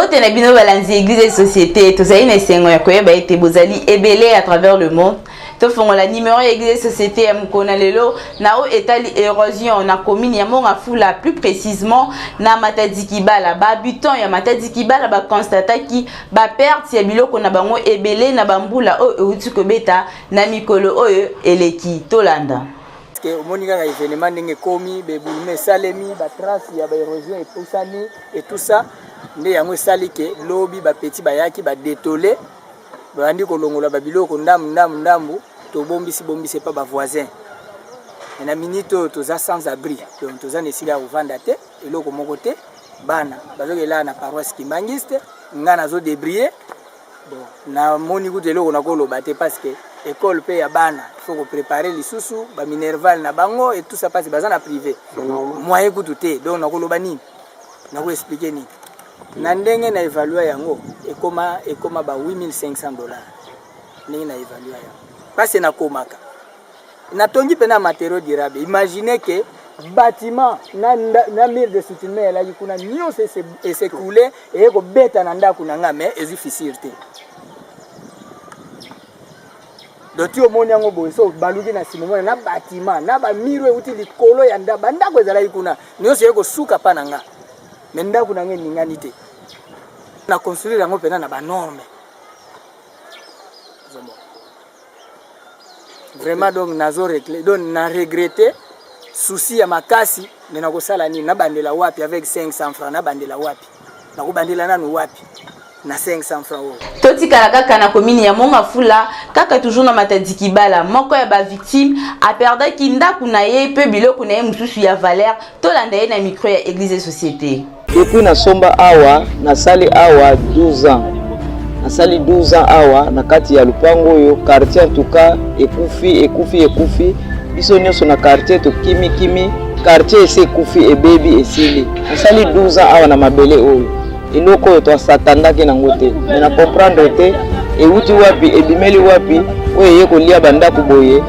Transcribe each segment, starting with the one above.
Mbote na bino balanzi église et société, tozali na sengo ya koyeba ete bozali ebele à travers le monde. Tofongo la numéro église et société ya mukona lelo na o etali érosion na commune ya Mongafula, plus précisément na Matadi Kibala. Ba habitant ya Matadi Kibala ba constata ki ba perte ya biloko na bango ebele na bambula o euti kobeta na mikolo oyo eleki tolanda. Que au monde il événement ndenge komi bebulume salemi ba trace ya ba érosion et poussani et tout ça nde yango sali ke lobi ba petit ba yaki ba détolé bandi kolongola ba biloko ndambu to bombisi pas ba voisin na minito to za sans abri donc to za nesila uvanda te eloko moko te bana bazokela na paroisse Kimangiste ngana zo débrier bon na moni ku eloko na koloba te parce que école pe ya bana faut préparer les sous ba minerval na bango et tout ça passe bazana privé moyen ku tout donc na koloba nini na ko expliquer ni na ndenge na évaluer yango et comment ba $8,500 ndenge na évaluer yango parce na komaka na tongi pena matériaux durables. Imaginez que bâtiment na mur de soutien là kuna nyo c'est coulé et ko beta na ndako na nga mais difficile te. Donc tu omoni yango boye so baluki na simomo na bâtiment na ba miro uti likolo ya ndaba ndako ezala ikuna nyo se ko suka pa na nga mais ndako na nga ningani te na construire yango pena na ba norme. Vraiment donc nazo réclé donc na regretté souci ya makasi mais na kosala nini na bandela wapi avec 500 francs na bandela wapi na ko bandela nanu wapi na 500 francs. Toti kaka na commune ya Mongafula kaka toujours na Matadi Kibala moko ya ba victime a perda ki ndaku na ye pe biloko na ye mususu ya valeur tolanda ye na micro ya église et société. Depuis na somba awa na sali awa 12 ans. Nasali 12 ans awa na kati ya lupango oyo quartier en tout cas ekufi biso nyonso na quartier to kimi quartier ese ekufi ebebi esili nasali 12 ans awa na mabele oyo eloko oyo to satandaki nango te mais na comprendre te euti wapi ebimeli wapi oyo ye kolia bandako boye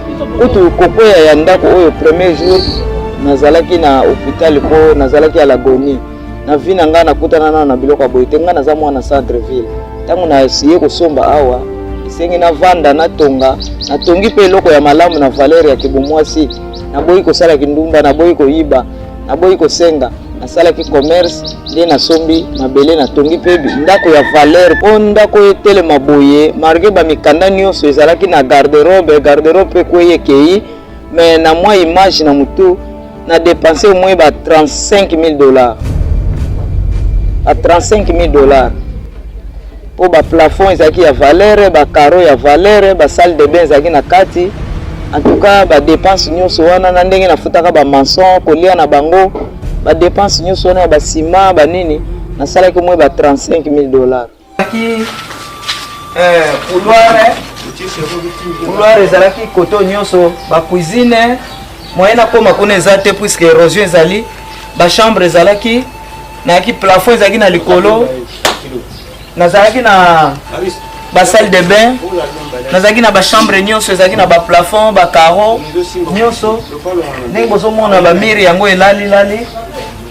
utu kokoya ya ndako oyo premier jour nazalaki na hôpital ko nazalaki à l'agonie na vina nga nakutana na biloko boye te nga naza mwana centre ville tangu na esiye kosomba awa isengi na vanda na tonga na tongi pe loko ya malamu na valeur ya kibomwasi na boyi kosala kindumba na boyi koyiba na boyi kosenga na sala ki commerce nde na sombi mabele na tongi pe ndako ya valeur po ndako etele maboye marge ba mikanda nyonso ezalaki na garde-robe pe kweye kei mais na mwa image na mutu na dépenser au moins ba $35,000 à $35,000 pour ba plafond ezaki ya valeur ba carreau ya valeur ba salle de bain ezaki na kati en tout cas ba dépense nyonso wana na ndenge nafutaka ba maçon kolia na bango ba dépense nyonso wana ba ciment ba nini na sala ki mo ba $35,000 ki couloir ezalaki koto nyonso ba cuisine moyena koma kuna ezate puisque érosion ezali ba chambre ezalaki na ki plafond ezalaki na likolo nazalaki na ba salle de bain nazalaki na ba chambre nyonso ezalaki na ba plafond ba carreau nyonso ndenge bozomona ba mire yango elali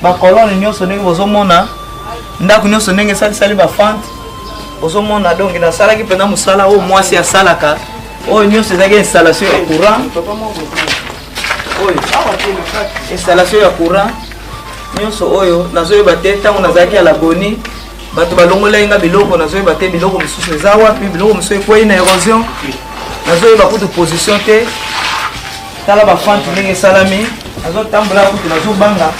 ba colonne nyonso ndenge bozomona ndako nyonso ndenge sali ba fente bozomona donc nasalaki pena musala o mwasi asalaka o nyonso ezalaki installation ya courant installation ya courant nyonso oyo nazoyeba te ntango nazalaki à l'agonie bato balongola inga biloko nazoyeba te biloko misusu eza wapi biloko misusu ekwei na érosion nazoyeba kutu position te tala bafante ndenge esalami nazotambola kutu nazobanga.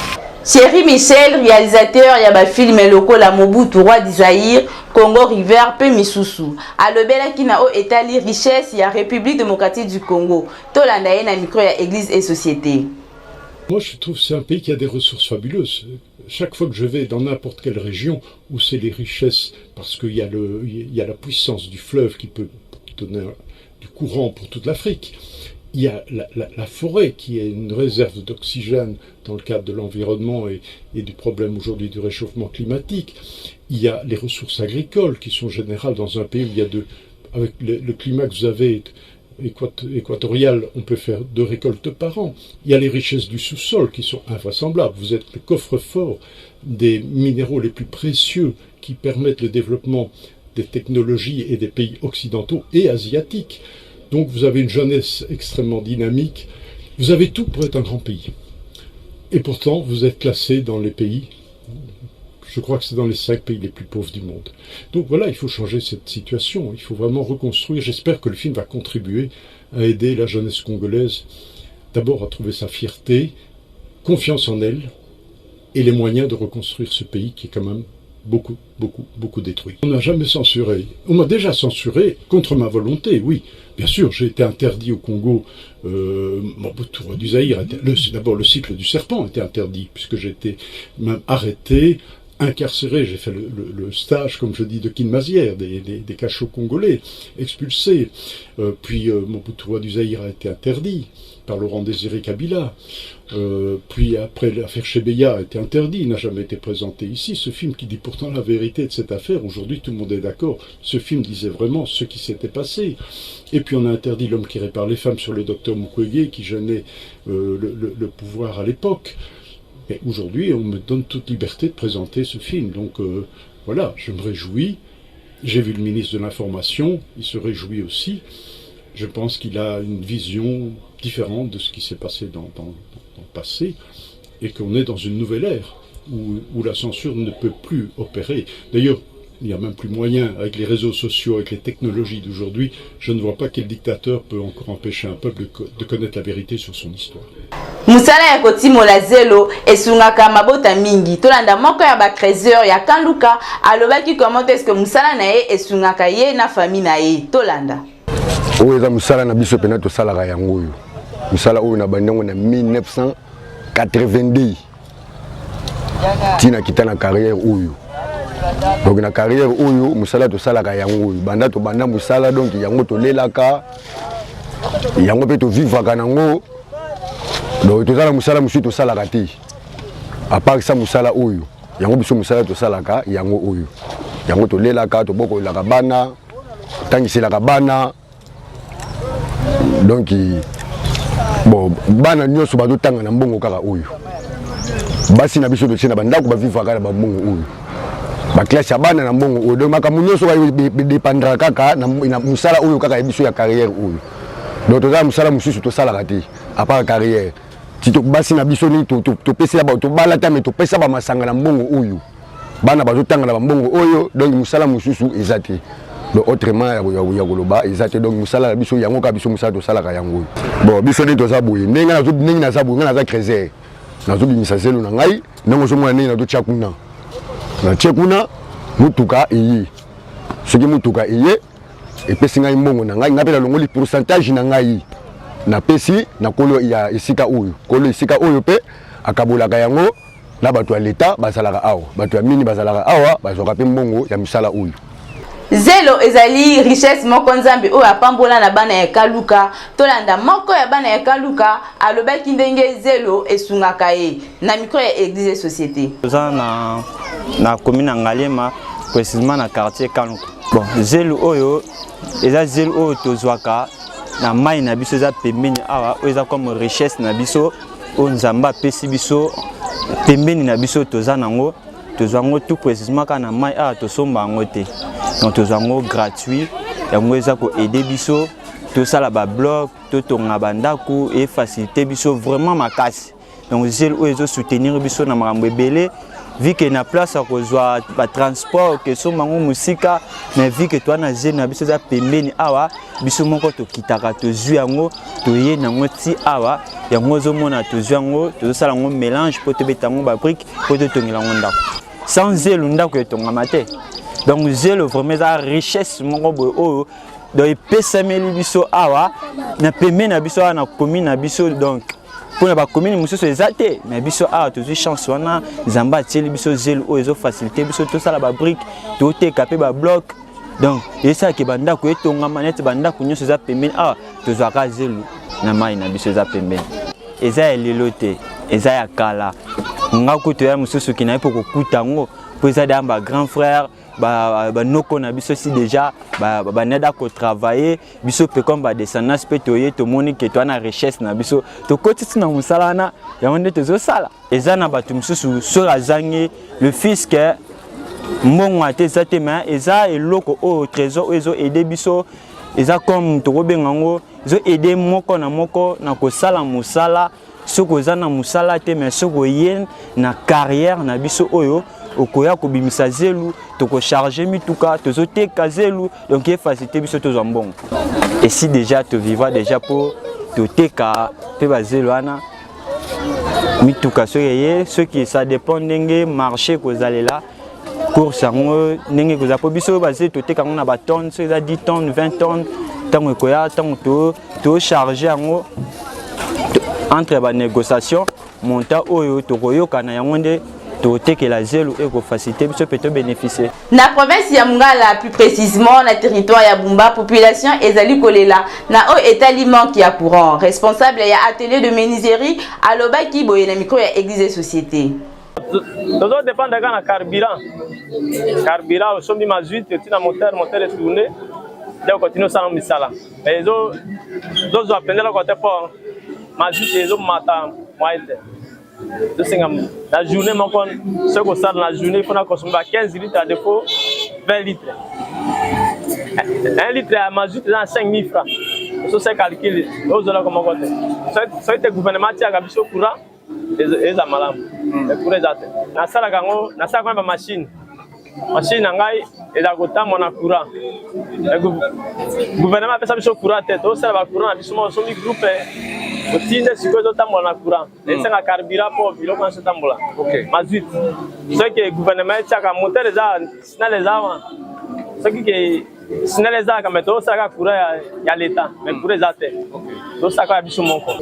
Thierry Michel, réalisateur ya ba film lokola Mobutu roi du Zaïre, Congo River pe misusu. Alobela kina o etali richesse ya République démocratique du Congo. Tolanda ye na micro ya église et société. Moi, je trouve que c'est un pays qui a des ressources fabuleuses. Chaque fois que je vais dans n'importe quelle région où c'est les richesses, parce qu'il y a la puissance du fleuve qui peut donner du courant pour toute l'Afrique. Il y a la forêt qui est une réserve d'oxygène dans le cadre de l'environnement et du problème aujourd'hui du réchauffement climatique. Il y a les ressources agricoles qui sont générales dans un pays où il y a avec le climat que vous avez équatoriale, on peut faire 2 récoltes par an. Il y a les richesses du sous-sol qui sont invraisemblables. Vous êtes le coffre-fort des minéraux les plus précieux qui permettent le développement des technologies et des pays occidentaux et asiatiques. Donc vous avez une jeunesse extrêmement dynamique. Vous avez tout pour être un grand pays. Et pourtant, vous êtes classé dans les pays, je crois que c'est dans les 5 pays les plus pauvres du monde. Donc voilà, il faut changer cette situation, il faut vraiment reconstruire. J'espère que le film va contribuer à aider la jeunesse congolaise, d'abord à trouver sa fierté, confiance en elle, et les moyens de reconstruire ce pays qui est quand même beaucoup détruit. On n'a jamais censuré. On m'a déjà censuré contre ma volonté, oui. Bien sûr, j'ai été interdit au Congo. Mobutu roi du Zaïre, d'abord le cycle du serpent était interdit, puisque j'ai été même arrêté, incarcéré. J'ai fait le stage, comme je dis, de Kinmazière, des cachots congolais, expulsés. Puis Mobutu roi du Zaïre a été interdit par Laurent Désiré Kabila. Puis après l'affaire Chebeya a été interdit, il n'a jamais été présenté ici. Ce film qui dit pourtant la vérité de cette affaire, aujourd'hui tout le monde est d'accord, ce film disait vraiment ce qui s'était passé. Et puis on a interdit L'homme qui répare les femmes sur le docteur Mukwege qui gênait le pouvoir à l'époque. Et aujourd'hui on me donne toute liberté de présenter ce film. Donc voilà, je me réjouis. J'ai vu le ministre de l'Information, il se réjouit aussi. Je pense qu'il a une vision différente de ce qui s'est passé dans le passé, et qu'on est dans une nouvelle ère où la censure ne peut plus opérer. D'ailleurs, il n'y a même plus moyen, avec les réseaux sociaux, avec les technologies d'aujourd'hui, je ne vois pas quel dictateur peut encore empêcher un peuple de connaître la vérité sur son histoire. Musala ya kotimola zelo esungaka mabota mingi tolanda moko ya ba trésor ya Kanluka alobaki comment est-ce que musala na ye esungaka ye na famille na ye tolanda. Oyo eza musala na biso pena tosalaka yango oyo. Musala oyo na bandango na 1982 tina kita na carrière oyo. Donc na carrière oyo musala tosalaka yango oyo banda to banda musala donc yango tolelaka yango pe to vivaka nango. Donc tozala musala musu tosalaka te. À part ça musala oyo yango biso musala tosalaka yango oyo. Yango tolelaka to bokolaka bana tangiselaka bana. Donc bon bana nyonso bazotanga na mbongo kaka oyo basi na biso totina bandako bavivaka na bambongo oyo baklasse ya bana na mbongo oyo donc makambo nyonso dépendra kaka na musala oyo kaka ya biso ya carrière oyo. Donc tozala musala mosusu tosalaka te à part carrière ti basi na biso ni topesela tobala ta me topesa bamasanga na mbongo oyo bana bazotanga na bambongo oyo. Donc musala mosusu eza te. Donc autrement ya koloba ezate donc musala biso yango ka biso musala to salaka yango. Bon biso ni to za boye nenga na za boye na za trésor na zo bimisa zelo na ngai nango zo mwana na to tchakuna na tchakuna mutuka eye soki mutuka eye epesi ngai mbongo na ngai ngapela longoli pourcentage na ngai na pesi na kolo ya esika oyo pe akabolaka yango na bato ya leta bazalaka awa bato ya mini bazalaka awa bazoka pe mbongo ya misala oyo. Zelo ezali richesse moko nzambe oyo apambola na bana ya Kanluka tolanda moko ya bana ya Kanluka alobaki ndenge zelo esungaka ye na micro ya Église et Société. Toza na commune Ngalema précisément na quartier Kanluka. Bon zelo oyo eza zelo oyo tozwaka na mai na biso eza pembeni awa oyo eza comme richesse na biso oyo nzambe apesi biso pembeni na biso toza nango tozwango tout précisément kana mai awa tosomba yango te. Donc tozwango gratuit yango eza ko aider biso tosala ba blog totonga bandaku et faciliter biso vraiment makasi. Donc zelo oyo ezo soutenir biso na makambo ebele vu que na place à kozwa ba transport que so mango musika mais vu que toi na zelo na biso za pembeni awa biso moko to kitaka to zwi yango to ye nango ti awa yango zo mona to zwi yango to sala ngo mélange po to betango ba brique po to tongela ngo ndako sans zelo ndako etonga mate. Donc zelo vraiment za richesse moko boy oyo do epesameli biso awa na pembeni na biso na commune na biso. Donc pour la commune mususu ezate mais biso awa tozwi chance wana zamba tieli biso zelo oyo ezo faciliter biso to sala ba brique to teka pe ba bloc. Donc esa ke bandako etonga manete bandako nyonso za pembeni awa tozwaka zelo na mai na biso za pembeni eza elelo te eza ya kala ngako to ya mususu kina epo kokuta ngo pour ça des grands frères nos qu'on a biso aussi déjà n'aida qu'au travailler biso peut comme descendance peut toyer to monique que toi na richesse na biso to côté na musala na ya onde to sala ezana batu msusu sur la zangi le fils que mon ate zate mais eza eloko au trésor ezo aider biso eza comme to bengango ezo aider moko na ko sala musala soko zana musala te mais soko yen na carrière na biso oyo okoya ko bimisa zelu to ko charger mituka to zote kazelu donc il faciliter biso to zambon et si déjà tu vivras déjà pour te teka pe bazelu ana mituka ceux qui ça dépend d'enge marché ko zalela course yango ndenge ko za po biso bazelu to teka na ba tonnes ceux ça 10 tonnes 20 tonnes tango koya tango to charger yango entre ba négociation monta oyo to koyoka na yango nde que la zèle et que faciliter peut bénéficier. Na province ya Mungala plus précisément na territoire ya Bumba population ezali kolela na o étalement qui a courant responsable ya atelier de menuiserie aloba ki boye na micro ya église et société. Toujours dépend de la carburant. Carburant au sommet mazout et na moteur est tourné. Donc continue ça en misala. Mais les autres appellent le côté port. Mazout les autres matin moite. La journée, ce qu'on sait dans la journée, il faut consommer 15 litres à défaut, 20 litres. 1 litre à mazout, c'est 5 000 francs. Ça, c'est calculé. Ça, c'est le gouvernement qui a gagné le courant, et ça malade. Le courant est atteint. Dans ça, il y a une machine. Machine, il y a un courant. Le gouvernement a fait ça le courant. Il y a un courant, il y a un groupe. Otinde sikozo tambola na courant ese nga carburant pour bilo quand se tambola mazout ce que gouvernement tchaka moteur za sina les avant ce qui sina les za comme to saka courant ya l'état mais pour les até to saka biso moko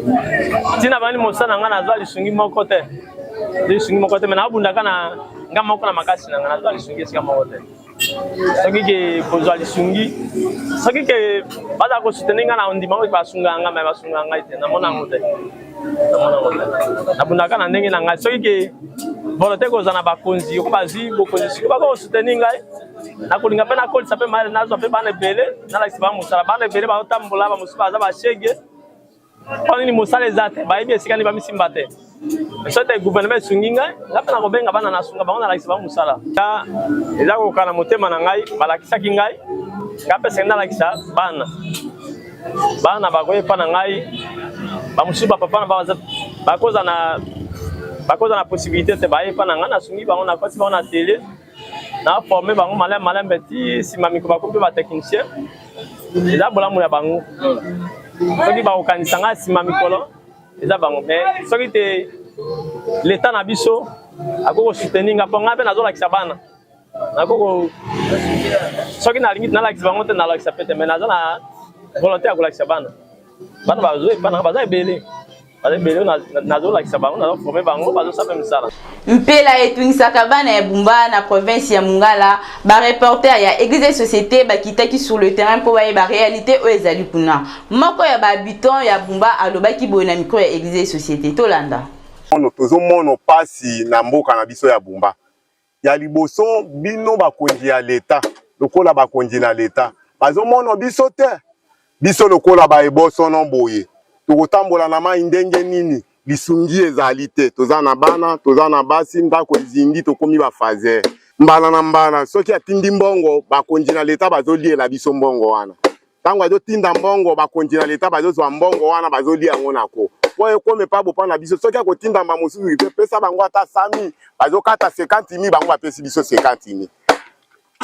tina bani mosana nga na zali sungi moko te de sungi moko te mais na bunda kana nga moko na makasi na nga na zali sungi sika moko te ce qui kozali sungi ce qui baza ko soutenir na ondima ko basunga nga mais basunga nga ite na mona ngote na bunda kana ndenge na nga ce qui volonté ko zana bakonzi ko bazi bokonzi ko ba ko soutenir nga na ko linga pe na ko sape mari na zo pe bana belé na la siba musala bana belé ba otambola ba musuba za ba shege on ni musala zate ba ibi esika ni ba misimba te sote gouvernement sunginga ngapa na kobenga bana na sunga bango na la siba musala ta eza ko kana motema na ngai balakisa ki ngai ngapa senda la kisa bana ba koye pa na ngai ba musuba papa na ba koza na possibilité te ba ye pa na ngai na sungi bango na kwati bango na télé na former bango malem beti simami ko ba ko ba technicien eza bolamu ya bango soki ba okanisa nga sima mikolo eza bango mais soki te l'état na biso akoko soutenir nga po nga pe nazolakisa bana nakoko soki nalingi nalakisa bango te nalakisa pete mais naza na volonté ya kolakisa bana baza ebele nazolakisa bango nazoforme bango bazosape misala mpela etwingisaka bana ya Bumba na province ya Mungala bareporter ya église et société bakitaki sur le terrain po bayeba réalité oyo ezali kuna moko ya bahabitant ya Bumba alobaki boye na micro ya église et société tolanda tozomona pasi na mboka na biso ya Bumba ya liboso bino bakonzi ya leta lokola bakonzi na leta bazomona biso te biso lokola baeboso no boye tokotambola na mai ndenge nini lisungi ezali te toza na bana toza na basi ndako ezindi tokomi bafazer mbala na mbala soki atindi mbongo bakonzi na leta bazoliela biso mbongo wana tango azotinda mbongo bakonzi na leta bazozwa mbongo wana bazolia yango nako po ekome pa bopa na biso soki akotinda mba mosusu pesa bango ata sami bazokata 50,000 bango bapesi biso 50,000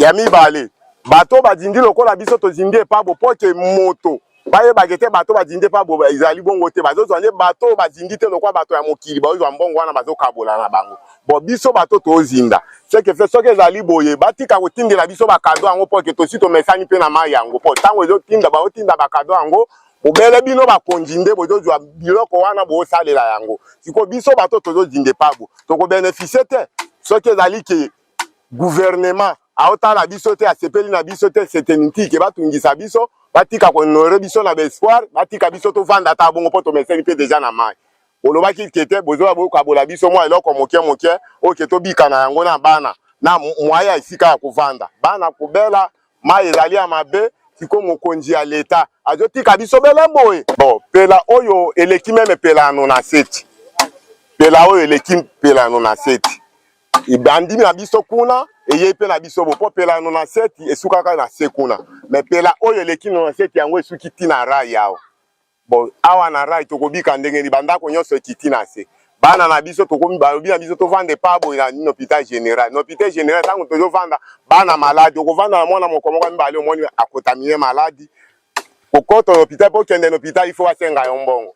ya mibale bato bazindi lokola biso tozindi epa bopoke moto baye bagete bato bazindi pa bo ezali bongo te bazozwa nde bato bazindi te lokwa bato ya mokili bazozwa mbongo wana bazokabola na bango bo biso bato tozinda seke fe soki ezali boye batika kotindela biso bakado yango po ke tosi tomesani pe na mai yango po tango ezotinda baotinda bakado yango obele bino bakonzi nde bozozwa biloko wana bosalela yango siko biso bato tozozinde pabo tokobeneficie te soki ezali ke gouvernement aotala biso te asepeli na biso te seteniti ke batungisa biso batika konore biso na espoir batika biso to vanda ta bongo poto meseni pe déjà na mai olobaki kete bozoa bokabola biso mwa eloko moke o ke to bika na yango na bana na moya esika ya kovanda bana kobela mai ezali ya mabe siko mokonzi ya leta azotika biso bele boye bon pela oyo eleki meme pela ano na seti pela oyo eleki pela ano na seti ibandimi na biso kuna eye pe na biso bo po pela ano na seti esukaka na se kuna me pela oyo eleki na seti yango esuki tina rai yao bon awa na rai tokobika ndenge ni bandako nyonso ekiti na se bana na biso tokomi balobi na biso tovanda pa boye na hôpital général. Hôpital général tango tozovanda bana malade okovanda na mwana mokomoko mibale omoni akotamine maladi kokoto hôpital po kende na hôpital il faut asenga yo mbongo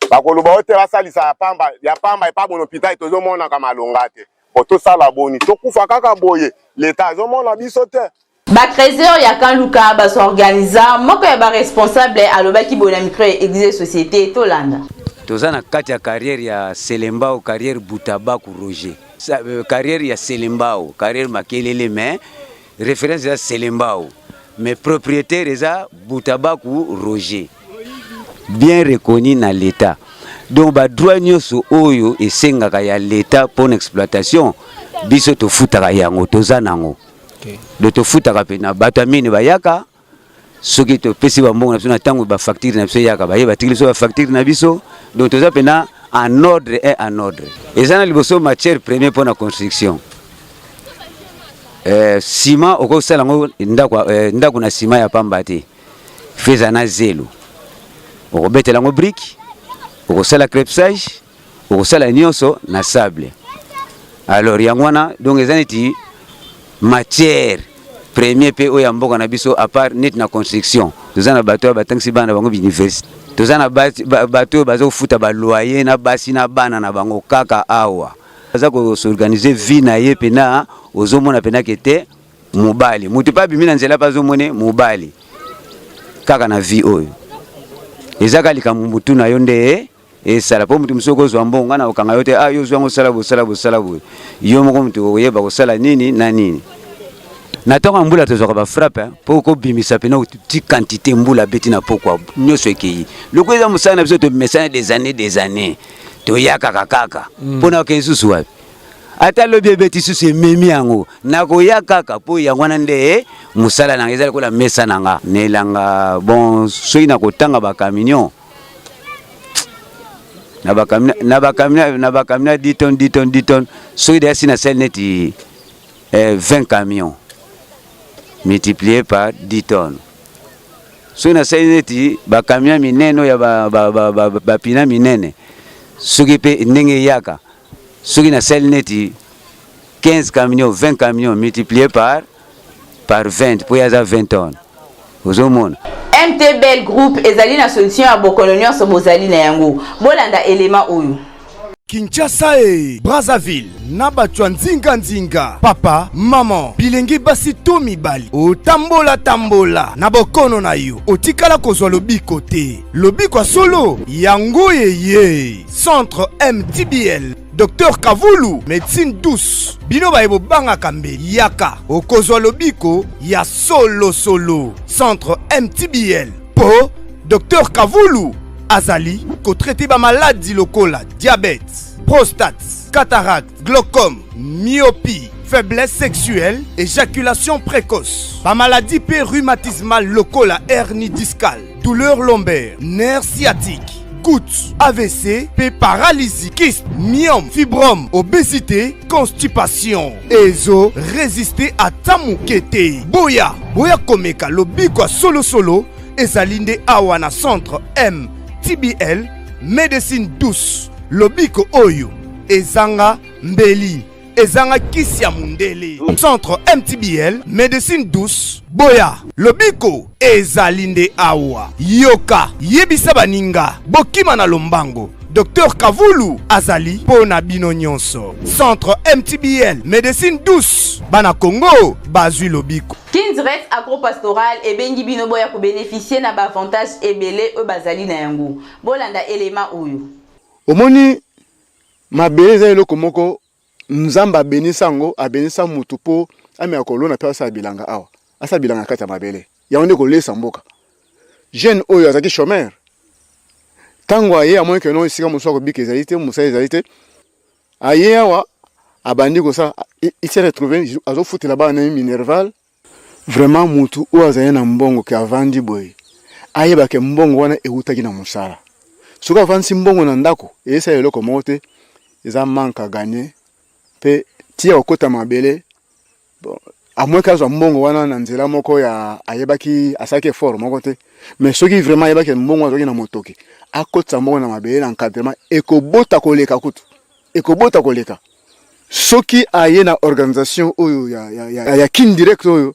bakoloba ote basalisa ya pamba epa bon hôpital tozomona ka malonga te tosala boni tokufa kaka boye leta azomona biso te. Ba trésor ya Kanluka ba s'organiser moko ya ba responsable alobaki bona micro exige société tolanda. Tozana kati ya carrière ya Selembao, carrière Boutabaku Roger. Carrière ya Selembao, carrière Makelele mais référence ya Selembao. Mais propriétaire eza Boutabaku Roger. Bien reconnu na l'état. Donc ba droit nyoso oyo esengaka ya l'état pour exploitation biso to futaka yango tozana ngo. De to futaka pe na batamine bayaka soki to pesi ba mbongo na biso na tango ba facture na biso yaka ba yeba tikili so ba facture na biso donc toza pena en ordre et en ordre. Ezana liboso matière première pour la construction. Ciment oko sala ngo ndako na ciment ya pamba te. Feza na zelo. Oko betela ngo brique, oko sala crépage, oko sala nyonso na sable. Alors yangwana donc ezana ti matière premier pe oya mboka na biso à part net na construction. Tozana bato batangisi bana bango université. Tozana bato bazo futa ba loyer na basi na bana na bango kaka awa. Baza ko s'organiser vie na ye pena ozomona pena kete mobali. Mutu pa bimina nzela pa zomone mobali. Kaka na vie oyo. Ezaka likamutu na yonde e sala po mutu musoko zo mbonga na okanga yote yo zo ngo sala bo. Yo moko mutu oyeba ko sala nini na nini. Na tonga mbula tozaka ba frappe pour ko bimisa pena ti quantité mbula beti na pokwa nyoso ekei loko eza musana biso to mesana des années to yaka kaka pona ke susu wapi ata lobi beti susu memi yango na ko yaka kaka po yango na nde musala na ezali ko la mesa nanga nelanga bon soki na kotanga ba camion na ba camion 10 tonnes soki de sina sel neti 20 camions multiplié par 10 tonnes. Si on a essayé ba camion mineno ya ba pina minene. Soki pe ndenge yaka. Soki na sel neti 15 camions, 20 camions multiplié par 20 pour yaza 20 tonnes. Ozomona. MTBL Group ezali na solution ya bokolonio so bozali na yango. Bolanda élément oyo. Kinshasa Brazzaville Nabatwa nzinga papa maman bilengi basi to mibali tambola na bokono na yo otikala kozwa lobiko te lobiko solo yango ye centre MTBL Docteur Kavulu médecine douce bino baebo banga kambe yaka okozwa lobiko ya solo centre MTBL po Docteur Kavulu Azali, ko traité ba maladie lokola, diabète, prostate, cataracte, glaucome, myopie, faiblesse sexuelle, éjaculation précoce, ba maladie pe rhumatismale lokola, hernie discale, douleur lombaire, nerf sciatique, goutte, AVC, pe paralysie, kyste, myome, fibrome, obésité, constipation, ezo, résister à tamukete, boya komeka lobiko solo, ezalinde awana centre MTBL médecine douce lobiko oyo ezanga mbeli ezanga kisia mundele centre MTBL médecine douce boya lobiko ezalinde awa yoka yebisa baninga bokima na lombango Docteur Kavulu Azali pona bino nyonso centre MTBL médecine douce bana Congo bazui lobiko Kindirect agropastoral et bengi bino boya ko bénéficier na ba avantage ebele o bazali na yango bolanda élément oyo omoni mabeza eloko moko nzamba benisango abenisa mutu po ame akolona pe asa bilanga awa asa bilanga kati ya mabele ya onde ko lesa mboka jeune oyo azaki chômeur tango aye amon ke non sika muso ko bike ezalite musa ezalite aye awa abandi ko sa il s'est retrouvé à foutre là-bas en Minerval. Vraiment, mutu ou azanye na mbongo ki avandi boy. Ayeba ke mbongo wana eutaki na musala. Soka avansi mbongo na ndako, esa eloko mote, eza manka gagner. Pe tia okota mabele. Bon, à moins kazo mbongo wana na nzela moko ya ayebaki asake fort moko te. Mais soki vraiment ayebaki mbongo azoki na motoki. Akota mbongo na mabele na encadrement ekobota koleka kutu. Ekobota koleka. Soki aye na organisation oyo ya kin direct oyo,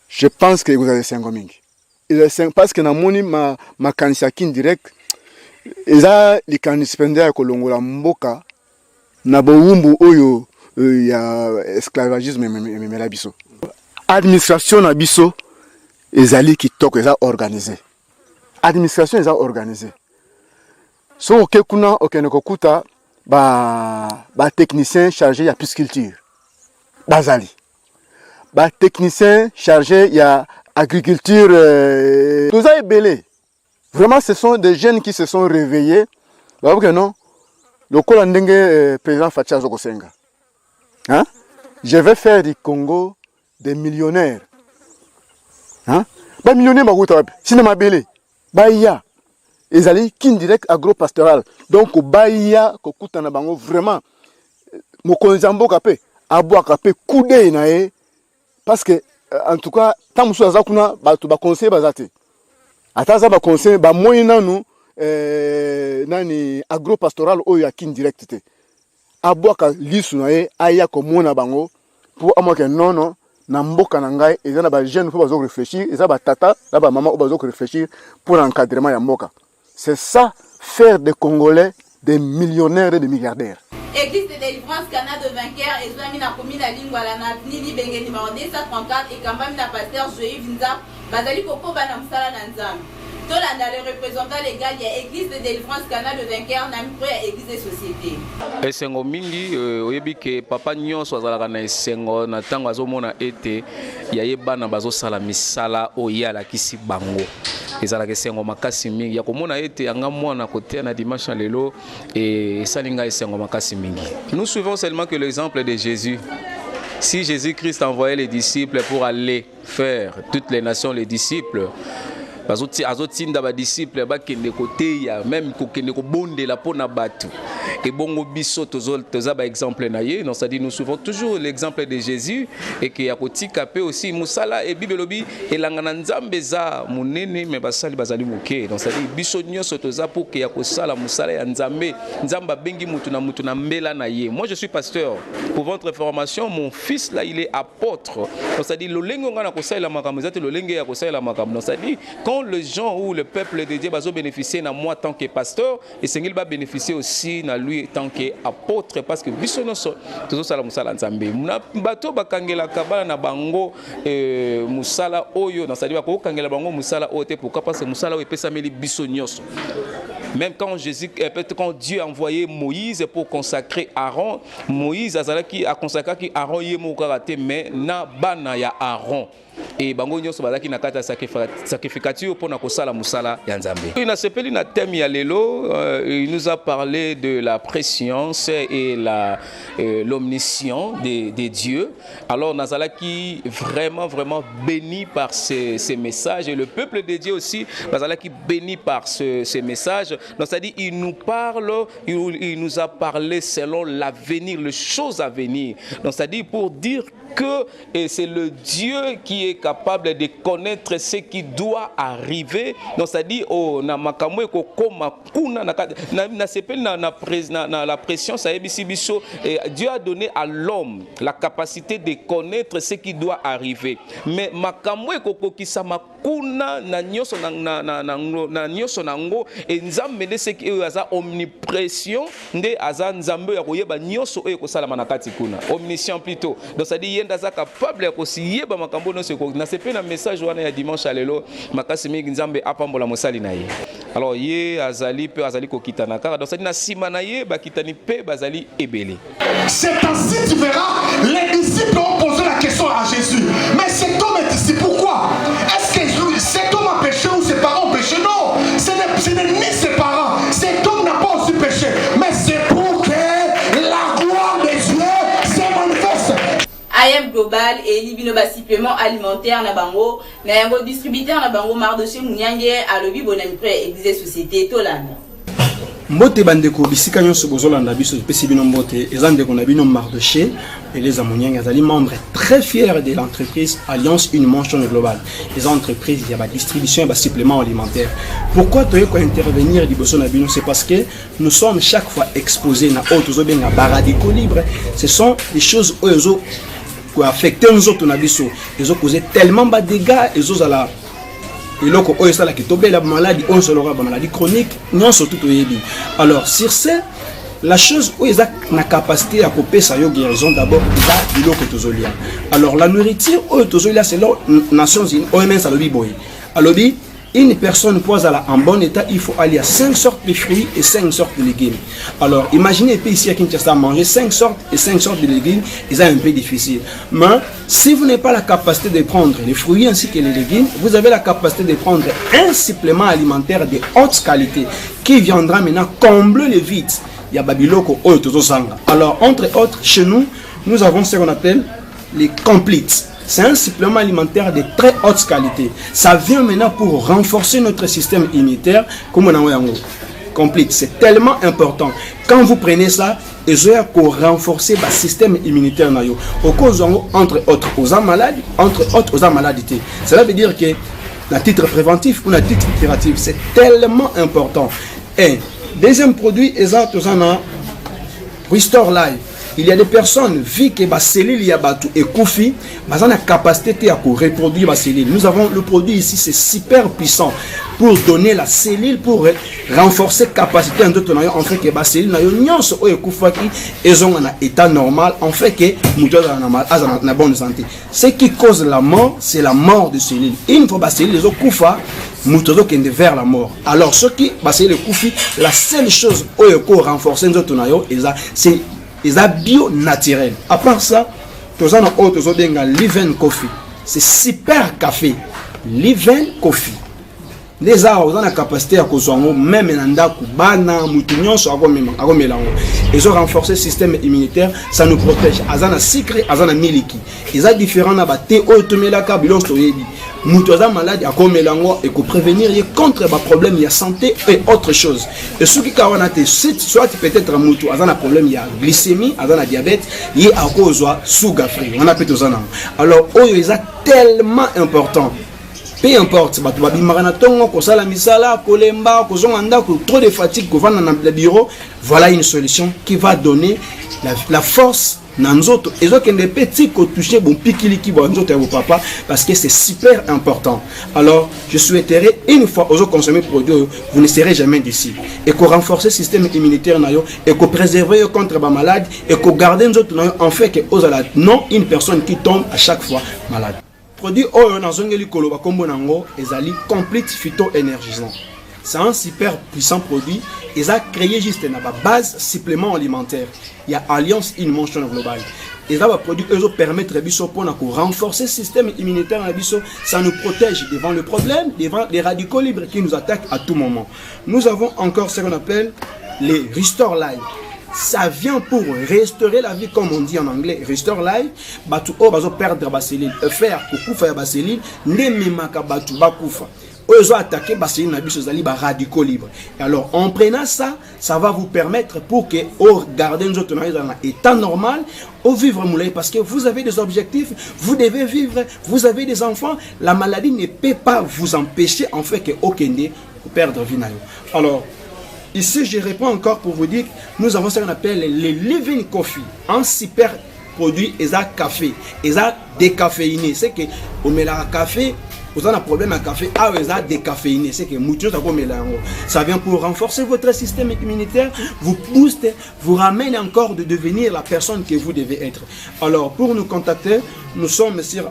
je pense que vous avez 5 mingi. Parce que na moni ma kanisa kin direct eza likanispendea ya kolongola mboka na bowumbu oyo ya esclavagisme memela biso. Administration na biso ezali kitoko eza organisé. Administration eza organisé. So okekuna okene kokuta ba technicien chargé ya pisciculture. Bazali. Ba technicien chargé ya agriculture. Tout ça est belé. Vraiment, ce sont des jeunes qui se sont réveillés. Vous voyez que non? Le Colandenge président Fatia Zokosenga. Hein? Je vais faire du Congo des millionnaires. Hein? Ba millionnaire ba cinéma belé. Ba ya. Ezali kin direct agro-pastoral. Donc ba ya ko kutana bango vraiment mokonzambo kapé abwa kapé kude na e parce que en tout cas tant musu azakuna ba to ba conseil bazate. Ataza ba conseil ba moyena nu nani agro-pastoral oyo ya kin direct te. Abwa ka lisu na e aya ko mona bango pour amoke non na mboka na ngai ezana ba jeune pour bazo réfléchir, ezana ba tata, na ba maman bazo réfléchir pour l'encadrement ya mboka. C'est ça, faire des Congolais des millionnaires et des milliardaires. Église de délivrance Cana de vainqueur et Zouami na commune la ligne wala na Nili Benge numéro 234 et Kambam na pasteur Joël Vinza Bazali Koko Bana Msala Nanzam. Tolanda le représentant légal il y a Église de délivrance Cana de vainqueur na micro ya Église de société. Esengo mingi oyebi ke papa nyonso azalaka na esengo na tango azomona ete ya yebana bazosala misala oyala kisi bango. Ezalaka esengo makasi mingi ya komona ete anga mwana kote na dimanche lelo et salinga esengo makasi mingi. Nous suivons seulement que l'exemple de Jésus. Si Jésus-Christ envoyait les disciples pour aller faire toutes les nations les disciples, azotinda ba disciples bakende kote ya même kokende ko bondela pona batu et bongo biso toza ba exemple na ye non ça dit nous suivons toujours l'exemple de Jésus et que ya kotika pe aussi musala et bible lobi elanga na nzambe za munene me basali bazali moke donc ça dit biso nyonso toza pour que ya kosala musala ya nzambe nzamba bengi mutu na mbela na ye. Moi je suis pasteur pour votre information, mon fils là il est apôtre donc ça dit lo lengo ngana kosala makambo zate lo lenge ya kosala makambo donc ça dit quand les gens ou le peuple de Dieu va bénéficier na moi tant que pasteur et Seigneur va bénéficier aussi na lui tant qu'apôtre parce que bisono toujours sala musala nzambe na bato bakangela kabala na bango musala oyo na sadi bako kangela bango musala oyo pourquoi parce que musala oyo pesameli bisonyoso. Même quand quand Dieu a envoyé Moïse pour consacrer Aaron, Moïse a consacré Aaron yemo karate mais na bana ya Aaron. Et bango nyonso bazaki na kata sacrificature pour na kosala musala ya nzambe. Il a sepeli na thème ya lelo, il nous a parlé de la préscience et l'omniscience des dieux. Alors nazalaki vraiment béni par ces messages et le peuple de Dieu aussi nazalaki béni par ces messages. Donc ça dit il nous parle, il nous a parlé selon l'avenir, les choses à venir. Donc ça dit pour dire que c'est le Dieu qui est capable de connaître ce qui doit arriver. Donc ça dit na makamwe ko koma kuna na sepel na la pression ça ebisi biso Dieu a donné à l'homme la capacité de connaître ce qui doit arriver. Mais makamwe ko kokisa makuna na nyoso na nyoso nango et nzambe de ce qui aza omnipression nde aza nzambe ya koyeba nyoso e ko sala manakati kuna omniscient plutôt. Donc ça dit yenda za capable ya kosiyeba makambo no se ko na sepe na message wana ya dimanche lelo makasi mingi nzambe apambola mosali na ye. Alors ye azali pe azali kokita na kaka donc ça dit na sima na ye bakitani pe bazali ebele. C'est ainsi tu verras les disciples ont posé la question à Jésus. Mais cet homme est ici pourquoi? Est-ce que cet homme a péché ou ses parents ont péché? Non, ce n'est ni ses parents. Cet homme n'a pas aussi péché. Mais c'est pour que la gloire des Dieu se manifeste. global et libino ba supplément alimentaire na bango na yango distributeur na bango Mardoché Munyange alobi bonami pré exige société tolanda. Mbote bandeko bisika nyonso bozolanda biso pesi bino mbote ezandeko na bino Mardoché et les Amunyange azali membre très fier de l'entreprise Alliance Une Manche Globale. Les entreprises il y a ba distribution et ba supplément alimentaire. Pourquoi tu veux intervenir liboso na bino, c'est parce que nous sommes chaque fois exposés na auto benga baradico libre. Ce sont des choses ozo qui affectent nous autres na biso. Ils ont causé tellement de dégâts et aux ala et là, on a la maladie, on a la maladie chronique, non surtout au début. Alors, sur ce, la chose où ils ont la capacité à couper sa guérison, d'abord, ils ont du lot. Alors, la nourriture, c'est là, Nations Unies, OMS, à l'objet, une personne pose en bon état, il faut aller à 5 sortes de fruits et 5 sortes de légumes. Alors, imaginez ici à Kinshasa manger 5 sortes et 5 sortes de légumes, c'est un peu difficile. Mais si vous n'avez pas la capacité de prendre les fruits ainsi que les légumes, vous avez la capacité de prendre un supplément alimentaire de haute qualité qui viendra maintenant combler les vides. Il y a Babiloko Oyotozosanga. Alors, entre autres, chez nous, nous avons ce qu'on appelle les completes. C'est un supplément alimentaire de très haute qualité. Ça vient maintenant pour renforcer notre système immunitaire. Comme on a complète. C'est tellement important. Quand vous prenez ça, et pour renforcer le système immunitaire, entre autres aux malades, entre autres aux maladies. Cela veut dire que à titre préventif ou à titre curatif, c'est tellement important. Et deuxième produit, Restore Life. Il y a des personnes, vu que les cellules et koufi, ils ont la capacité à reproduire les cellules. Nous avons le produit ici, c'est super puissant pour donner la cellule, pour renforcer la capacité en fait que les cellules ont un état normal, en fait que nous avons une bonne santé. Ce qui cause la mort, c'est la mort de cellules. Une fois que les cellules sont vers la mort. Alors, ce qui est la seule chose qui renforcer c'est bio naturel. À part ça, nous avons Liven Coffee. C'est super café. Liven Coffee. Les gens ont la capacité à consommer même en bana mutunyon so agomelango. Ils ont renforcé le système immunitaire, ça nous protège. Azana sucre, azana miliki. Ils ont différents na thé otomelaka bilon soyebi. Mutoza malade agomelango et pour prévenir contre les problèmes de santé et autre chose. Et ceux qui kawana te soit peut-être mutu azana problème il y a glycémie, azana diabète, il y a cause sugar free. On appelle ça. Alors oyo ils tellement important. Peu importe, trop de fatigue, le bureau, voilà une solution qui va donner la force dans nous autres. Et donc, des petits qui touchent bon piquiliki bon papa parce que c'est super important. Alors, je souhaiterais une fois aux consommer produits, vous ne serez jamais d'ici. Et qu'on renforce le système immunitaire et qu'on préserve contre la maladie et qu'on garde nous autres en fait que non une personne qui tombe à chaque fois malade. Produit oyo nazongeli koloba kombo nango ezali complete phyto-énergisant. C'est un super puissant produit. Ils ont créé juste une base supplément alimentaire. Il y a Alliance Une Manche Globale. Ils ont produit eux permettre pour renforcer le système immunitaire. Ça nous protège devant le problème, devant les radicaux libres qui nous attaquent à tout moment. Nous avons encore ce qu'on appelle les Restore Life. Ça vient pour restaurer la vie, comme on dit en anglais, Restore Life. Batu o bazo perdre ba cellule, faire kukufa ba cellule, nememaka batu bakufa. Ils ont attaqué ba cellule na biso zali ba radicaux libres. Alors en prenant ça, ça va vous permettre pour que au garder nous autres dans un état normal, au vivre moulay parce que vous avez des objectifs, vous devez vivre, vous avez des enfants, la maladie ne peut pas vous empêcher en fait que aucun perdre vie. Alors ici, je réponds encore pour vous dire que nous avons ce qu'on appelle les Living Coffee, un super produit, et ça café, et ça décaféiné. C'est que on met le café, vous avez un problème avec le café, ah oui, ça décaféiné. C'est que ça vient pour renforcer votre système immunitaire, vous booster, vous ramène encore de devenir la personne que vous devez être. Alors, pour nous contacter, nous sommes sur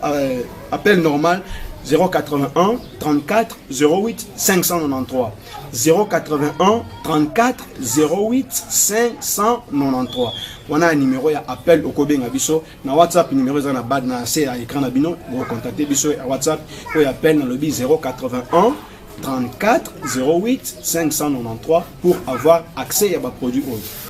appel normal 081 34 08 593 081 34 08 593. On a un numéro à appel au Kobenga Biso na WhatsApp, numéro est na bas na c'est à écran na bino, vous contactez Biso à WhatsApp ou appel dans le 081 34 08 593 pour avoir accès à vos produits.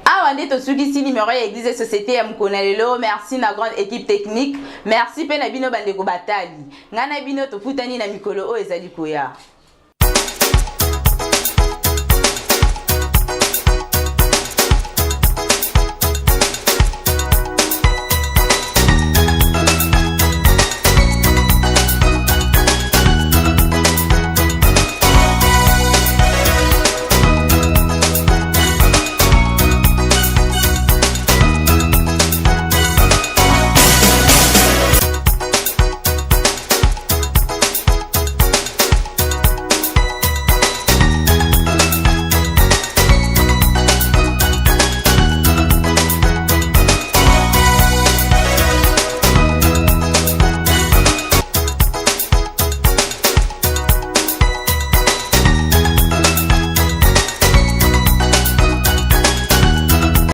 Ah Wande Totsugisi numéro ya église et société ya Mkonalelo. Merci na grande équipe technique. Merci pe na bino bandeko batali. Ngana bino tofutani na mikolo o ezali koya.